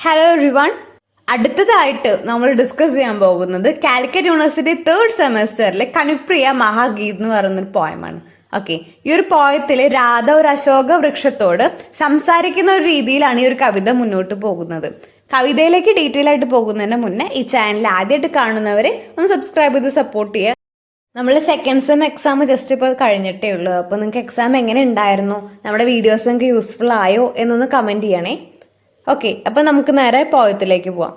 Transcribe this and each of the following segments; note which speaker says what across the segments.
Speaker 1: Hello everyone. അടുത്തതായിട്ട് നമ്മൾ discuss ചെയ്യാൻ പോകുന്നത് കാലിക്കറ്റ് യൂണിവേഴ്സിറ്റി തേർഡ് സെമസ്റ്ററിലെ കനുപ്രിയ മഹാഗീത് എന്ന് പറയുന്നൊരു പോയമാണ്. ഓക്കെ, ഈ ഒരു പോയത്തിൽ രാധ ഒരു അശോക വൃക്ഷത്തോട് സംസാരിക്കുന്ന ഒരു രീതിയിലാണ് ഈ ഒരു കവിത മുന്നോട്ട് പോകുന്നത്. കവിതയിലേക്ക് ഡീറ്റെയിൽ ആയിട്ട് പോകുന്നതിന് മുന്നേ ഈ ചാനൽ ആദ്യമായിട്ട് കാണുന്നവരെ ഒന്ന് സബ്സ്ക്രൈബ് ചെയ്ത് സപ്പോർട്ട് ചെയ്യുക. നമ്മൾ സെക്കൻഡ് സെം എക്സാം ജസ്റ്റ് ഇപ്പോൾ കഴിഞ്ഞിട്ടേ ഉള്ളൂ. അപ്പോൾ നിങ്ങൾക്ക് എക്സാം എങ്ങനെ ഉണ്ടായിരുന്നു, നമ്മുടെ വീഡിയോസ് നിങ്ങൾക്ക് യൂസ്ഫുൾ ആയോ എന്നൊന്ന് കമൻറ്റ് ചെയ്യണേ. ഓക്കെ, അപ്പൊ നമുക്ക് നേരെ പോയത്തിലേക്ക് പോവാം.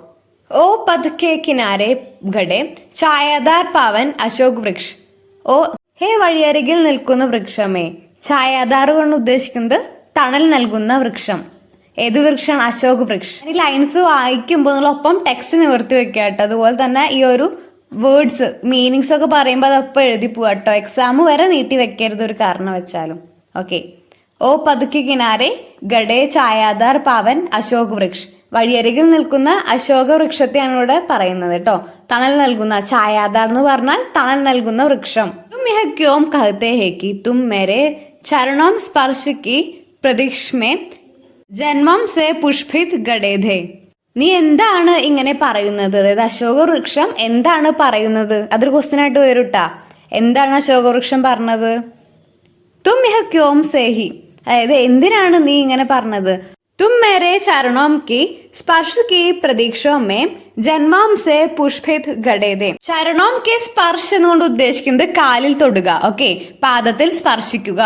Speaker 1: ഓ പത് കെ കിനാരെ ഘടെ ഛായാദാർ പാവൻ അശോക് വൃക്ഷ്. ഓ ഹേ വഴിയരികിൽ നിൽക്കുന്ന വൃക്ഷമേ. ഛായാദാർ കൊണ്ട് ഉദ്ദേശിക്കുന്നത് തണൽ നൽകുന്ന വൃക്ഷം. ഏത് വൃക്ഷമാണ്? അശോക് വൃക്ഷ്. ഈ ലൈൻസ് വായിക്കുമ്പോൾ നിങ്ങളൊപ്പം ടെക്സ്റ്റ് നിവർത്തി വെക്കുക കേട്ടോ. അതുപോലെ തന്നെ ഈ ഒരു വേർഡ്സ് മീനിങ്സ് ഒക്കെ പറയുമ്പോൾ അതൊപ്പം എഴുതി പോവാ കേട്ടോ. എക്സാം വരെ നീട്ടി വെക്കരുത് ഒരു കാരണം വെച്ചാലും. ഓക്കെ, ഓ പതുക്കെ കിനാരെ ഗഡേ ഛായാദാർ പാവൻ അശോക് വൃക്ഷ്. വഴിയരികിൽ നിൽക്കുന്ന അശോക വൃക്ഷത്തെയാണ് ഇവിടെ പറയുന്നത് കേട്ടോ. തണൽ നൽകുന്ന, ഛായാദാർ എന്ന് പറഞ്ഞാൽ തണൽ നൽകുന്ന വൃക്ഷം. തും യഹ ക്യോം കഹത്തെ ഹേ കി തും മേരെ ചരണോം സ്പർശ് കി പ്രതീക്ഷമേ ജന്മം സേ പുഷ്പിത് ഗഡേ ധേ. നീ എന്താണ് ഇങ്ങനെ പറയുന്നത്? അതായത് അശോക വൃക്ഷം എന്താണ് പറയുന്നത്? അതൊരു ക്വസ്റ്റ്യൻ ആയിട്ട് വരൂട്ടാ. എന്താണ് അശോക വൃക്ഷം പറഞ്ഞത്? തും യഹ ക്യോം സേഹി, അതായത് എന്തിനാണ് നീ ഇങ്ങനെ പറഞ്ഞത്? തും മേരെ ചരണോം കി സ്പർശ് കി പ്രതീക്ഷോ മേ ജന്മാം സേ പുഷ്പിത് ഗഡേദേ. ചരണോം കെ സ്പർശ് എന്നുകൊണ്ട് ഉദ്ദേശിക്കുന്നത് കാലിൽ തൊടുക. ഓക്കെ, പാദത്തിൽ സ്പർശിക്കുക.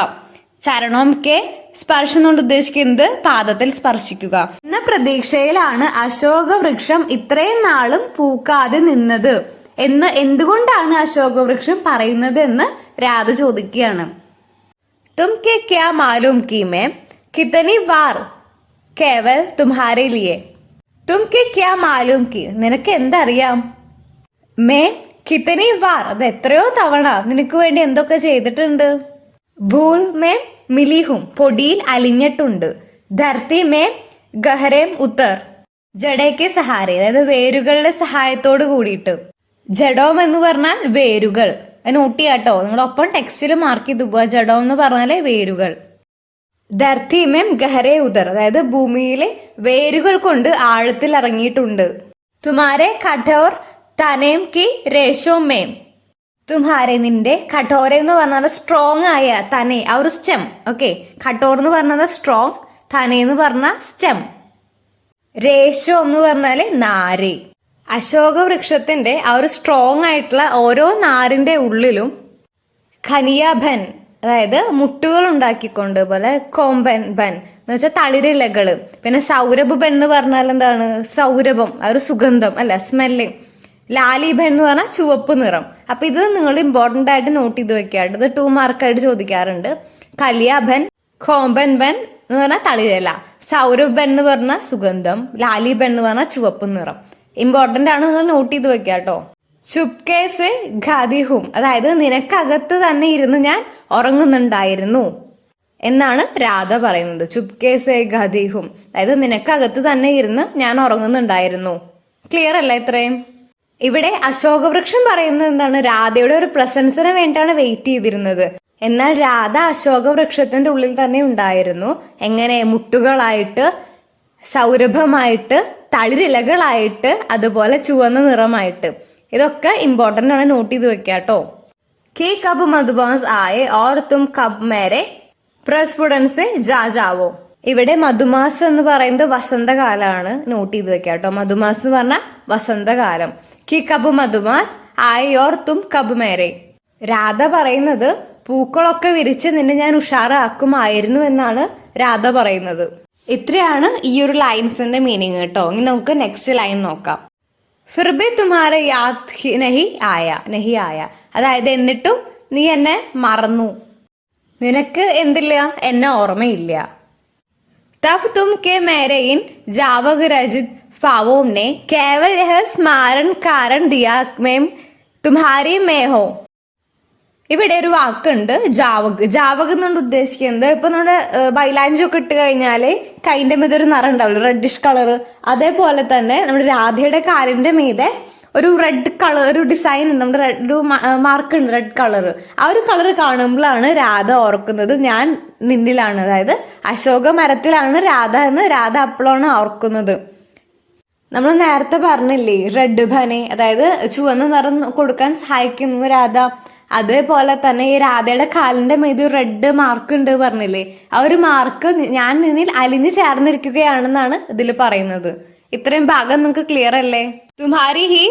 Speaker 1: ചരണോം കെ സ്പർശ് എന്നുകൊണ്ട് ഉദ്ദേശിക്കുന്നത് പാദത്തിൽ സ്പർശിക്കുക എന്ന പ്രതീക്ഷയിലാണ് അശോക വൃക്ഷം ഇത്രയും നാളും പൂക്കാതെ നിന്നത് എന്ന് എന്തുകൊണ്ടാണ് അശോക വൃക്ഷം പറയുന്നത് എന്ന് രാധ ചോദിക്കുകയാണ്. तुमके क्या मालूम कि मैं कितनी बार केवल तुम्हारे लिए. तुमके क्या मालूम कि, നിനക്ക് എന്തറിയാം? മേ കിതനി വാർ, അത് എത്രയോ തവണ നിനക്ക് വേണ്ടി എന്തൊക്കെ ചെയ്തിട്ടുണ്ട്. ഭൂൽ മേ മിലിഹും, പൊടിയിൽ അലിഞ്ഞിട്ടുണ്ട്. ധർത്തി മേ ഗഹരേം ഉത്തർ, ജഡയ്ക്ക് സഹാരെ, അതായത് വേരുകളുടെ സഹായത്തോട് കൂടിയിട്ട്. ജഡോം എന്ന് പറഞ്ഞാൽ വേരുകൾ. നോട്ട് ചെയ്യാട്ടോ, നിങ്ങളൊപ്പം ടെക്സ്റ്റിൽ മാർക്ക് ചെയ്ത് പോവാ. ജഡം എന്ന് പറഞ്ഞാല് വേരുകൾ. ധർത്തി മേം ഗഹരേ ഉദർ, അതായത് ഭൂമിയിലെ വേരുകൾ കൊണ്ട് ആഴത്തിൽ ഇറങ്ങിയിട്ടുണ്ട്. തുമാരെ കഠോർ തനേം കി രേശോ മേം. തുമാരെ നിന്റെ, കഠോര എന്ന് പറഞ്ഞാൽ സ്ട്രോങ് ആയ, തനെ ആ ഒരു സ്റ്റെം. ഓക്കെ, കഠോർ എന്ന് പറഞ്ഞാൽ സ്ട്രോങ്, തനെ എന്ന് പറഞ്ഞ സ്റ്റെം. രേശോ എന്ന് പറഞ്ഞാല് നാര്. അശോക വൃക്ഷത്തിന്റെ ആ ഒരു സ്ട്രോങ് ആയിട്ടുള്ള ഓരോ നാരിന്റെ ഉള്ളിലും ഖനിയാഭൻ, അതായത് മുട്ടുകൾ ഉണ്ടാക്കിക്കൊണ്ട്, പോലെ കോമ്പൻ ബൻ എന്ന് വെച്ചാൽ തളിരിലകള്. പിന്നെ സൗരഭ് ബൻ എന്ന് പറഞ്ഞാൽ എന്താണ്? സൗരഭം, ആ ഒരു സുഗന്ധം അല്ല, സ്മെല്ലിങ്. ലാലിബൻ എന്ന് പറഞ്ഞാൽ ചുവപ്പ് നിറം. അപ്പൊ ഇത് നിങ്ങൾ ഇമ്പോർട്ടന്റ് ആയിട്ട് നോട്ട് ചെയ്ത് വെക്കാറുണ്ട്. ഇത് 2 മാർക്കായിട്ട് ചോദിക്കാറുണ്ട്. കലിയാഭൻ, കോമ്പൻ ബൻ എന്ന് പറഞ്ഞാൽ തളിരല, സൗരഭ് ബൻ എന്ന് പറഞ്ഞാൽ സുഗന്ധം, ലാലിബൻ എന്ന് പറഞ്ഞാൽ ചുവപ്പ് നിറം. ഇമ്പോർട്ടന്റ് ആണ്, നിങ്ങൾ നോട്ട് ചെയ്ത് വെക്കുക കേട്ടോ. ചുപ്കേസ് ഖാദിഹും, അതായത് നിനക്കകത്ത് തന്നെ ഇരുന്ന് ഞാൻ ഉറങ്ങുന്നുണ്ടായിരുന്നു എന്നാണ് രാധ പറയുന്നത്. ചുപ്കേസ് ഖാദിഹും, അതായത് നിനക്കകത്ത് തന്നെ ഇരുന്ന് ഞാൻ ഉറങ്ങുന്നുണ്ടായിരുന്നു. ക്ലിയർ അല്ല ഇത്രയും? ഇവിടെ അശോകവൃക്ഷം പറയുന്നത് എന്താണ്? രാധയുടെ ഒരു പ്രസൻസിന് വേണ്ടിയാണ് വെയിറ്റ് ചെയ്തിരുന്നത്. എന്നാൽ രാധ അശോകവൃക്ഷത്തിന്റെ ഉള്ളിൽ തന്നെ ഉണ്ടായിരുന്നു. എങ്ങനെ? മുട്ടുകളായിട്ട്, സൗരഭമായിട്ട്, തളിരിലകളായിട്ട്, അതുപോലെ ചുവന്ന നിറമായിട്ട്. ഇതൊക്കെ ഇമ്പോർട്ടന്റ് ആണ്, നോട്ട് ചെയ്ത് വെക്കുക കേട്ടോ. കി കബ് മധുമാസ് ആയെ ഓർ തും കബ് മേരെ പ്രസ്ഫുടൻസെ ജാ ജാവോ. ഇവിടെ മധുമാസ് എന്ന് പറയുന്നത് വസന്തകാലമാണ്, നോട്ട് ചെയ്ത് വെക്കുക കേട്ടോ. മധുമാസ് എന്ന് പറഞ്ഞാൽ വസന്തകാലം. കി കബ് മധുമാസ് ആയെ ഓർ തും കബ് മേരെ. രാധ പറയുന്നത് പൂക്കളൊക്കെ വിരിച്ച് നിന്നെ ഞാൻ ഉഷാറാക്കുമായിരുന്നു എന്നാണ് രാധ പറയുന്നത്. ഇത്രയാണ് ഈ ഒരു ലൈൻസിന്റെ മീനിങ് കേട്ടോ. ഇനി നമുക്ക് നെക്സ്റ്റ് ലൈൻ നോക്കാം. ഫിർബി തുമാരെ യാദ് നഹി ആയ, അതായത് എന്നിട്ടും നീ എന്നെ മറന്നു, നിനക്ക് എന്തില്ല? എന്നെ ഓർമ്മയില്ല. തബ് തും കെ മേരെ ഇൻ ജാവക് രജിത് പാവോം നെ കേവൽ യഹ സ്മാരൻ കാരൻ ദിയാ മേം തുമ്ഹാരി മേഹോ. ഇവിടെ ഒരു വാക്കുണ്ട് ജാവക്. ജാവക് എന്നുകൊണ്ട് ഉദ്ദേശിക്കുന്നത്, ഇപ്പൊ നമ്മുടെ ബൈലാഞ്ചി ഒക്കെ ഇട്ട് കഴിഞ്ഞാല് കൈന്റെ മീതെ ഒരു നിറം ഉണ്ടാവില്ല, റെഡിഷ് കളർ. അതേപോലെ തന്നെ നമ്മുടെ രാധയുടെ കാലിന്റെ മീതെ ഒരു റെഡ് കളർ, ഒരു ഡിസൈൻ ഉണ്ട്, നമ്മുടെ ഒരു മാർക്ക് ഉണ്ട്, റെഡ് കളർ. ആ ഒരു കളർ കാണുമ്പോഴാണ് രാധ ഓർക്കുന്നത് ഞാൻ നിന്നിലാണ്, അതായത് അശോക മരത്തിലാണ് രാധ എന്ന് രാധ അപ്പോഴാണ് ഓർക്കുന്നത്. നമ്മൾ നേരത്തെ പറഞ്ഞില്ലേ റെഡ് ബനെ, അതായത് ചുവന്ന നിറം കൊടുക്കാൻ സഹായിക്കുന്നു രാധ. അതേപോലെ തന്നെ ഈ രാധയുടെ കാലിന്റെ മീതി ഒരു റെഡ് മാർക്ക് ഉണ്ട് പറഞ്ഞില്ലേ, ആ ഒരു മാർക്ക് ഞാൻ നിന്നിൽ അലിഞ്ഞു ചേർന്നിരിക്കുകയാണെന്നാണ് ഇതിൽ പറയുന്നത്. ഇത്രയും ഭാഗം നിങ്ങൾക്ക് ക്ലിയർ അല്ലേ? തുമ്ഹാരി ഹി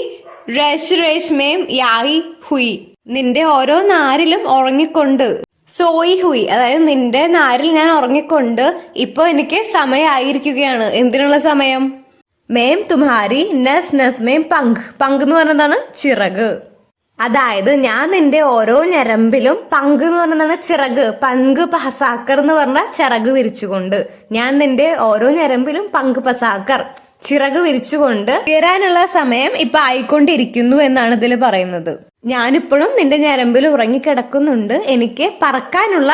Speaker 1: രേഷ് രേഷ് മേം യായി ഹുയി, നിന്റെ ഓരോ നാരിലും ഉറങ്ങിക്കൊണ്ട്. സോയി ഹുയി, അതായത് നിന്റെ നാരിൽ ഞാൻ ഉറങ്ങിക്കൊണ്ട് ഇപ്പൊ എനിക്ക് സമയമായിരിക്കുകയാണ്. എന്തിനുള്ള സമയം? മേം തുമ്ഹാരി നസ് നസ് മേം പങ്ക്, പങ്ക് എന്ന് പറഞ്ഞതാണ് ചിറക്. അതായത് ഞാൻ നിന്റെ ഓരോ ഞരമ്പിലും, പങ്ക് എന്ന് പറഞ്ഞതാണ് ചിറക്, പങ്ക് പസാക്കർ എന്ന് പറഞ്ഞ ചിറക് വിരിച്ചുകൊണ്ട്, ഞാൻ നിന്റെ ഓരോ ഞരമ്പിലും പങ്ക് പസാക്കർ ചിറക് വിരിച്ചുകൊണ്ട് ഉയരാനുള്ള സമയം ഇപ്പൊ ആയിക്കൊണ്ടിരിക്കുന്നു എന്നാണ് ഇതിൽ പറയുന്നത്. ഞാനിപ്പോഴും നിന്റെ ഞരമ്പിൽ ഉറങ്ങിക്കിടക്കുന്നുണ്ട്, എനിക്ക് പറക്കാനുള്ള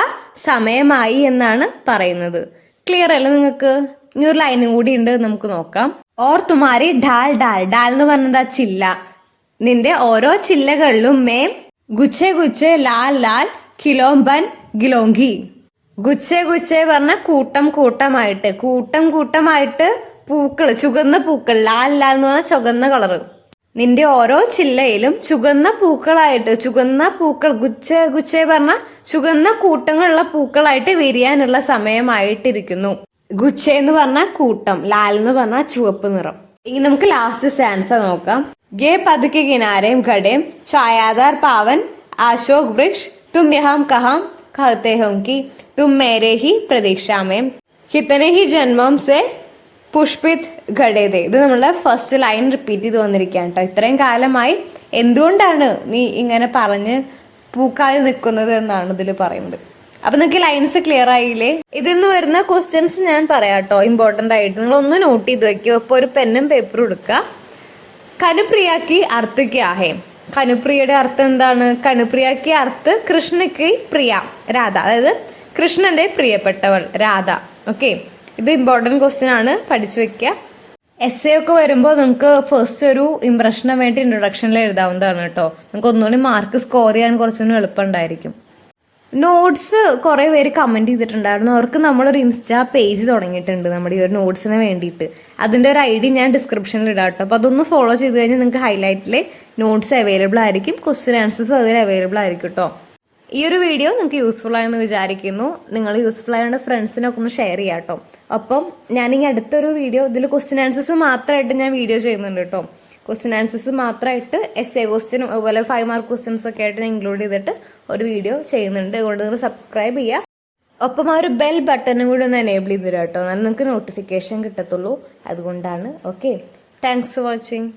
Speaker 1: സമയമായി എന്നാണ് പറയുന്നത്. ക്ലിയർ അല്ലേ നിങ്ങൾക്ക്? ഇനി ഒരു ലൈനും കൂടി ഉണ്ട്, നമുക്ക് നോക്കാം. ഓർ തുമാരി ഡാൽ ഡാൽ, ഡാൽ എന്ന് പറഞ്ഞതാ ചില്ല, നിന്റെ ഓരോ ചില്ലകളിലും മേം ഗുച്ചെ ഗുച്ചെ ലാൽ ലാൽ കിലോംബൻ ഗിലോങ്കി. ഗുച്ചെ ഗുച്ചെ പറഞ്ഞ കൂട്ടം കൂട്ടമായിട്ട്, കൂട്ടം കൂട്ടമായിട്ട് പൂക്കൾ, ചുവന്ന പൂക്കൾ, ലാൽ ലാൽ എന്ന് പറഞ്ഞ ചുവന്ന കളറ്, നിന്റെ ഓരോ ചില്ലയിലും ചുവന്ന പൂക്കളായിട്ട്, ചുവന്ന പൂക്കൾ, ഗുച്ചെ ഗുച്ചെ പറഞ്ഞ ചുവന്ന കൂട്ടങ്ങളുള്ള പൂക്കളായിട്ട് വിരിയാനുള്ള സമയമായിട്ടിരിക്കുന്നു. ഗുച്ചെ എന്ന് പറഞ്ഞ കൂട്ടം, ലാൽ എന്ന് പറഞ്ഞ ചുവപ്പ് നിറം. ഇനി നമുക്ക് ലാസ്റ്റ് സ്റ്റാൻസ നോക്കാം. गे पद के किनारे खड़े छायादार पावन अशोक वृक्ष, तुम यहाँ कहाँ कहते हो कि तुम मेरे ही प्रतीक्षा में कितने ही जन्मों से പുഷ്പിത് ഘടേതേ. ഇത് നമ്മളെ ഫസ്റ്റ് ലൈൻ റിപ്പീറ്റ് ചെയ്ത് വന്നിരിക്കുകയാണ് കേട്ടോ. ഇത്രയും കാലമായി എന്തുകൊണ്ടാണ് നീ ഇങ്ങനെ പറഞ്ഞ് പൂക്കാതെ നിൽക്കുന്നത് എന്നാണ് ഇതിൽ പറയുന്നത്. അപ്പൊ നിങ്ങൾക്ക് ലൈൻസ് ക്ലിയർ ആയില്ലേ? ഇതിൽ നിന്ന് വരുന്ന ക്വസ്റ്റ്യൻസ് ഞാൻ പറയാം കേട്ടോ, ഇമ്പോർട്ടൻ്റ് ആയിട്ട് നിങ്ങൾ ഒന്ന് നോട്ട് ചെയ്ത് വെക്കുക. ഇപ്പോൾ ഒരു പെന്നും പേപ്പറും എടുക്കുക. കനുപ്രിയാക്കി അർത്ഥ ക്യാ ഹേ? കനുപ്രിയയുടെ അർത്ഥം എന്താണ്? കനുപ്രിയാക്കി അർത്ഥ കൃഷ്ണക്ക് പ്രിയ രാധ, അതായത് കൃഷ്ണന്റെ പ്രിയപ്പെട്ടവൾ രാധ. ഓക്കെ, ഇത് ഇമ്പോർട്ടൻറ്റ് ക്വസ്റ്റ്യൻ ആണ്, പഠിച്ചു വെക്കുക. എസ്സേ ഒക്കെ വരുമ്പോൾ നിങ്ങൾക്ക് ഫസ്റ്റ് ഒരു ഇംപ്രഷന് വേണ്ടി ഇൻട്രൊഡക്ഷനിൽ എഴുതാവുന്നതാണ് കേട്ടോ. നിങ്ങൾക്ക് ഒന്നുകൂടി മാർക്ക് സ്കോർ ചെയ്യാൻ കുറച്ചുകൂടി എളുപ്പമുണ്ടായിരിക്കും. നോട്ട്സ് കുറേ പേര് കമൻറ്റ് ചെയ്തിട്ടുണ്ടായിരുന്നു. അവർക്ക് നമ്മളൊരു ഇൻസ്റ്റാ പേജ് തുടങ്ങിയിട്ടുണ്ട് നമ്മുടെ ഈ ഒരു നോട്ട്സിന് വേണ്ടിയിട്ട്. അതിൻ്റെ ഒരു ഐ ഡി ഞാൻ ഡിസ്ക്രിപ്ഷനിൽ ഇടാം കേട്ടോ. അപ്പോൾ അതൊന്ന് ഫോളോ ചെയ്ത് കഴിഞ്ഞാൽ നിങ്ങൾക്ക് ഹൈലൈറ്റിൽ നോട്ട്സ് അവൈലബിൾ ആയിരിക്കും, ക്വസ്റ്റ്യൻ ആൻസേഴ്സും അതിൽ അവൈലബിൾ ആയിരിക്കും കേട്ടോ. ഈ ഒരു വീഡിയോ നിങ്ങൾക്ക് യൂസ്ഫുൾ ആയെന്ന് വിചാരിക്കുന്നു. നിങ്ങൾ യൂസ്ഫുൾ ആയതുകൊണ്ട് ഫ്രണ്ട്സിനൊക്കെ ഒന്ന് ഷെയർ ചെയ്യാം കേട്ടോ. അപ്പം ഞാനിനി അടുത്തൊരു വീഡിയോ, ഇതിൽ ക്വസ്റ്റ്യൻ ആൻസേഴ്സ് മാത്രമായിട്ട് ഞാൻ വീഡിയോ ചെയ്യുന്നുണ്ട് കേട്ടോ. ക്വസ്റ്റ്യൻ ആൻസേഴ്സ് മാത്രമായിട്ട് എസ്സേ ക്വസ്റ്റ്യനും അതുപോലെ 5 മാർക്ക് ക്വസ്റ്റ്യൻസ് ഒക്കെ ആയിട്ട് ഞാൻ ഇൻക്ലൂഡ് ചെയ്തിട്ട് ഒരു വീഡിയോ ചെയ്യുന്നുണ്ട്. അതുകൊണ്ട് നിങ്ങൾ സബ്സ്ക്രൈബ് ചെയ്യുക. ഒപ്പം ആ ഒരു ബെൽ ബട്ടണും കൂടി ഒന്ന് എനേബിൾ ചെയ്ത് തരാം കേട്ടോ, എന്നാൽ നിങ്ങൾക്ക് നോട്ടിഫിക്കേഷൻ കിട്ടത്തുള്ളൂ. അതുകൊണ്ടാണ്. Okay, thanks for watching.